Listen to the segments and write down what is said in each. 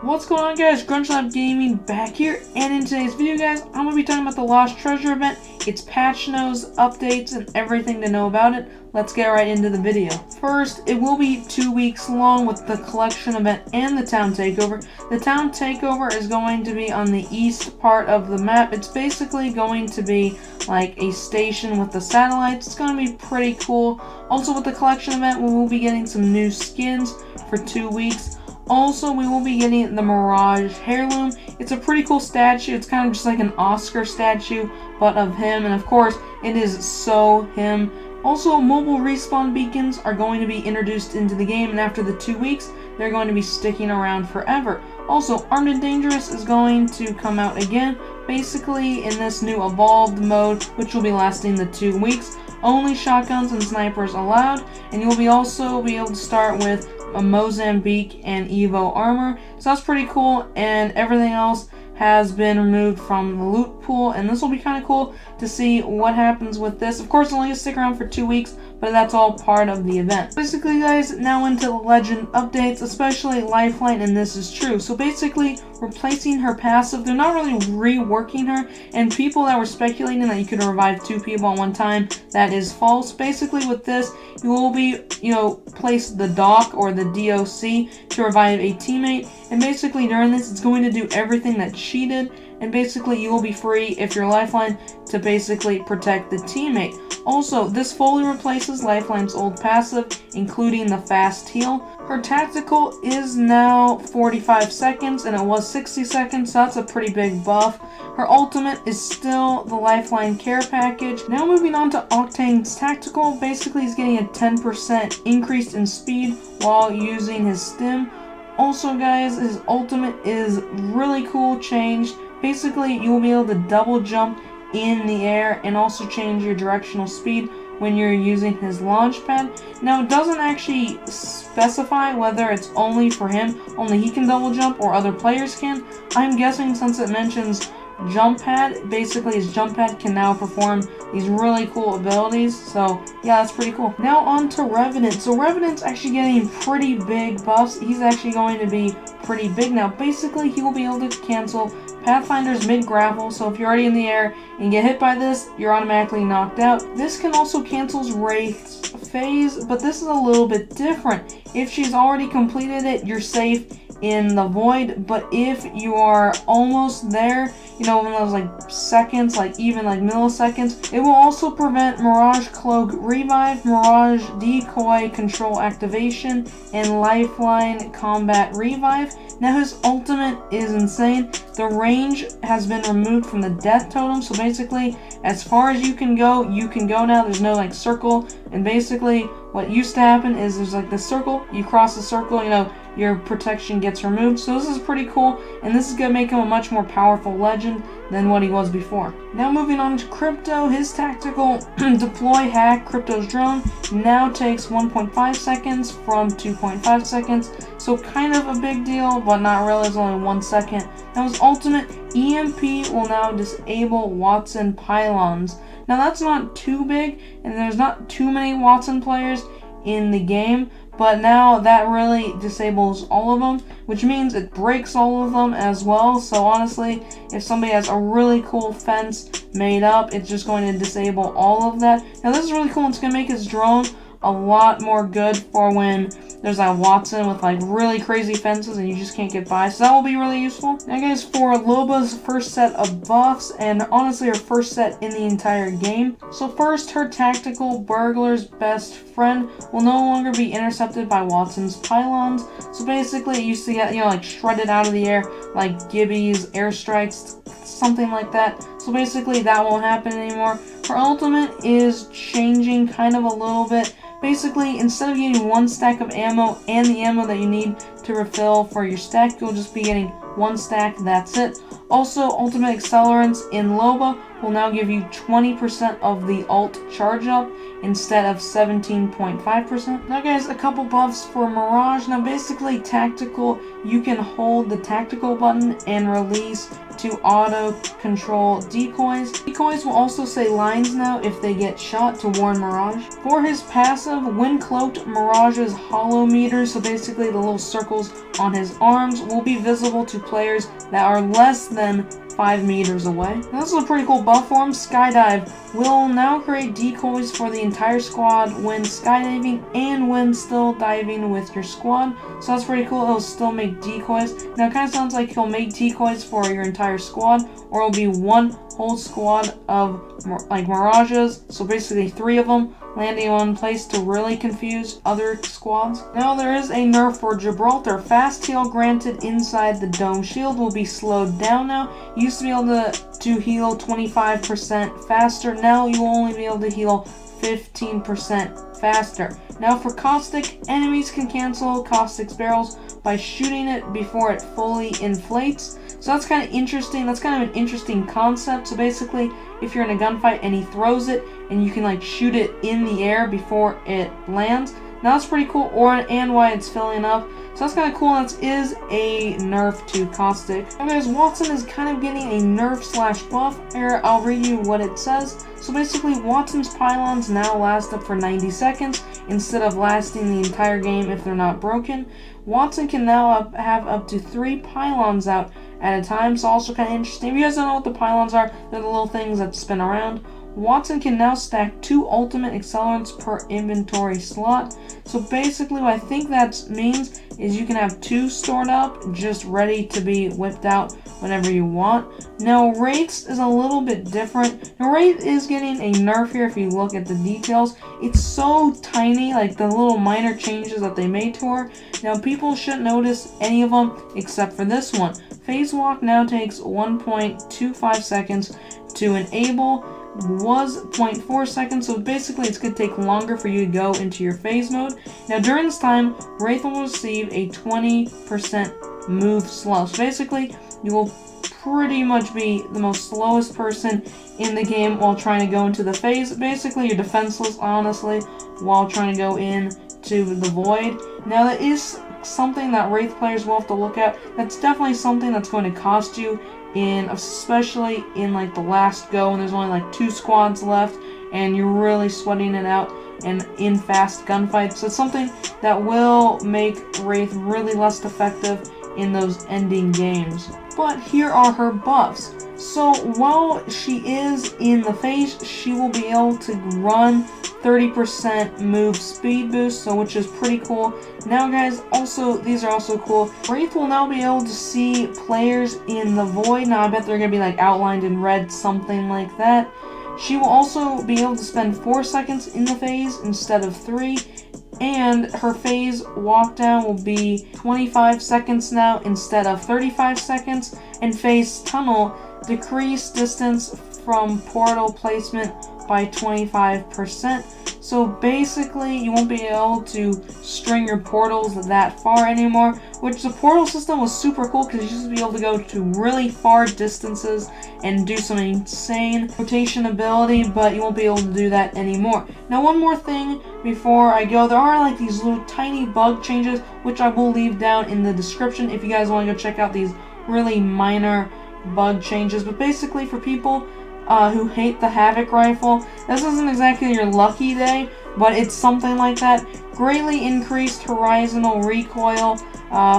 What's going on, guys? GrunchLab Gaming back here, and in today's video, guys, I'm going to be talking about the Lost Treasure event, its Patchnotes, updates, and everything to know about it. Let's get right into the video. First, it will be 2 weeks long with the collection event and the town takeover. The town takeover is going to be on the east part of the map. It's basically going to be like a station with the satellites. It's going to be pretty cool. Also, with the collection event, we will be getting some new skins for 2 weeks. Also, we will be getting the Mirage heirloom. It's a pretty cool statue. It's kind of just like an Oscar statue, but of him. And of course, it is so him. Also, mobile respawn beacons are going to be introduced into the game, and after the 2 weeks, they're going to be sticking around forever. Also, Armed and Dangerous is going to come out again, basically in this new evolved mode, which will be lasting the 2 weeks. Only shotguns and snipers allowed, and you'll also be able to start with a Mozambique and Evo armor. So that's pretty cool, and everything else has been removed from the loot pool, and this will be kind of cool to see what happens with this. Of course, it's only going to stick around for 2 weeks, but that's all part of the event. Basically, guys, now into the legend updates, especially Lifeline, and this is true. So basically, replacing her passive, they're not really reworking her, and people that were speculating that you could revive 2 people at one time, that is false. Basically, with this, you will be, place the doc or the DOC to revive a teammate, and basically during this, it's going to do everything that she did, and basically you will be free if your Lifeline to basically protect the teammate. Also, this fully replaces Lifeline's old passive, including the fast heal. Her tactical is now 45 seconds, and it was 60 seconds, so that's a pretty big buff. Her ultimate is still the Lifeline care package. Now moving on to Octane's tactical, basically he's getting a 10% increase in speed while using his stim. Also, guys, his ultimate is really cool changed. Basically, you will be able to double jump in the air and also change your directional speed when you're using his launch pad. Now, it doesn't actually specify whether it's only for him, only he can double jump, or other players can. I'm guessing since it mentions jump pad, basically his jump pad can now perform these really cool abilities, so yeah, that's pretty cool. Now on to Revenant. So Revenant's actually getting pretty big buffs. He's actually going to be pretty big now. Basically, he will be able to cancel Pathfinder's mid-grapple, so if you're already in the air and get hit by this, you're automatically knocked out. This can also cancel Wraith's phase, but this is a little bit different. If she's already completed it, you're safe in the void, but if you are almost there, in those like seconds, like even like milliseconds, it will also prevent Mirage Cloak Revive, Mirage Decoy Control Activation, and Lifeline Combat Revive. Now his ultimate is insane. The range has been removed from the death totem, so basically as far as you can go now. There's no like circle, and basically what used to happen is there's like this circle, you cross the circle, your protection gets removed. So this is pretty cool, and this is going to make him a much more powerful legend than what he was before. Now moving on to Crypto, his tactical deploy hack Crypto's drone now takes 1.5 seconds from 2.5 seconds, so kind of a big deal, but not really. It's only 1 second. Now his ultimate EMP will now disable Watson pylons. Now that's not too big, and there's not too many Watson players in the game, but now that really disables all of them, which means it breaks all of them as well. So honestly, if somebody has a really cool fence made up, it's just going to disable all of that. Now this is really cool. It's going to make his drone a lot more good for when there's that Watson with like really crazy fences and you just can't get by, so that will be really useful. Now guys, for Loba's first set of buffs, and honestly her first set in the entire game. So first, her tactical Burglar's Best Friend will no longer be intercepted by Watson's pylons. So basically it used to get, like shredded out of the air like Gibby's airstrikes, something like that. So basically that won't happen anymore. Her ultimate is changing kind of a little bit. Basically, instead of getting 1 stack of ammo and the ammo that you need to refill for your stack, you'll just be getting 1 stack, that's it. Also, ultimate accelerants in Loba will now give you 20% of the ult charge up instead of 17.5%. Now guys, a couple buffs for Mirage. Now basically tactical, you can hold the tactical button and release to auto-control decoys. Decoys will also say lines now if they get shot to warn Mirage. For his passive, when cloaked, Mirage's hollow meters, so basically the little circles on his arms, will be visible to players that are less than 5 meters away. Now, this is a pretty cool buff for him. Skydive will now create decoys for the entire squad when skydiving and when still diving with your squad. So that's pretty cool. It'll still make decoys. Now it kind of sounds like he'll make decoys for your entire squad, or it'll be one whole squad of like Mirages. So basically 3 of them landing in one place to really confuse other squads. Now there is a nerf for Gibraltar. Fast heal granted inside the dome shield will be slowed down now. You used to be able to heal 25% faster. Now you will only be able to heal 15% faster. Now for Caustic, enemies can cancel Caustic's barrels by shooting it before it fully inflates. So that's kind of interesting. That's kind of an interesting concept. So basically, if you're in a gunfight and he throws it and you can like shoot it in the air before it lands, now that's pretty cool. And why it's filling up. So that's kind of cool. That is a nerf to Caustic. Now guys, Wattson is kind of getting a nerf slash buff. Here, I'll read you what it says. So basically, Wattson's pylons now last up for 90 seconds instead of lasting the entire game if they're not broken. Wattson can now have up to 3 pylons out at a time, so also kind of interesting. If you guys don't know what the pylons are, they're the little things that spin around. Wattson can now stack 2 ultimate accelerants per inventory slot. So basically what I think that means is you can have 2 stored up, just ready to be whipped out whenever you want. Now Wraith's is a little bit different. Now Wraith is getting a nerf here if you look at the details. It's so tiny, like the little minor changes that they made to her. Now people shouldn't notice any of them except for this one. Phase Walk now takes 1.25 seconds to enable, was 0.4 seconds, so basically it's going to take longer for you to go into your phase mode. Now during this time, Wraith will receive a 20% move slow. So basically, you will pretty much be the most slowest person in the game while trying to go into the phase. Basically, you're defenseless, honestly, while trying to go into the void. Now that is something that Wraith players will have to look at. That's definitely something that's going to cost you, especially in like the last go when there's only like 2 squads left and you're really sweating it out and in fast gunfights. So it's something that will make Wraith really less effective in those ending games. But here are her buffs. So while she is in the phase, she will be able to run 30% move speed boost, so which is pretty cool. Now guys, also these are also cool. Wraith will now be able to see players in the void. Now I bet they're gonna be like outlined in red, something like that. She will also be able to spend 4 seconds in the phase instead of 3. And her phase walk down will be 25 seconds now instead of 35 seconds. And phase tunnel decrease distance from portal placement by 25%. So basically, you won't be able to string your portals that far anymore, which the portal system was super cool because you used to be able to go to really far distances and do some insane rotation ability, but you won't be able to do that anymore. Now, one more thing before I go, there are like these little tiny bug changes, which I will leave down in the description if you guys want to go check out these really minor bug changes. But basically, for people who hate the Havoc rifle, this isn't exactly your lucky day, but it's something like that. Greatly increased horizontal recoil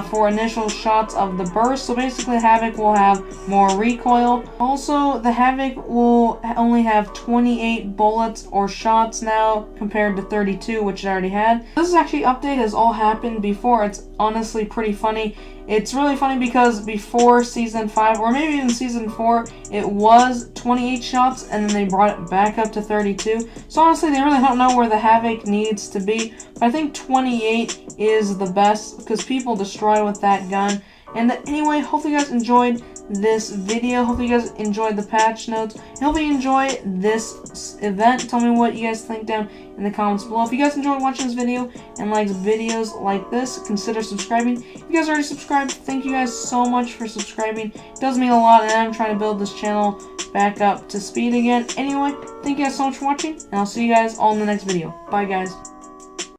for initial shots of the burst. So basically, Havoc will have more recoil. Also, the Havoc will only have 28 bullets or shots now compared to 32, which it already had. This actually update has all happened before. It's honestly pretty funny. It's really funny because before Season 5, or maybe even Season 4, it was 28 shots, and then they brought it back up to 32. So honestly, they really don't know where the Havoc needs to be. But I think 28 is the best, because people destroy with that gun. And anyway, hopefully you guys enjoyed this video. Hopefully you guys enjoyed the patch notes. And hopefully you enjoy this event. Tell me what you guys think down in the comments below. If you guys enjoyed watching this video and like videos like this, consider subscribing. If you guys already subscribed, thank you guys so much for subscribing. It does mean a lot, and I'm trying to build this channel back up to speed again. Anyway, thank you guys so much for watching, and I'll see you guys all in the next video. Bye guys.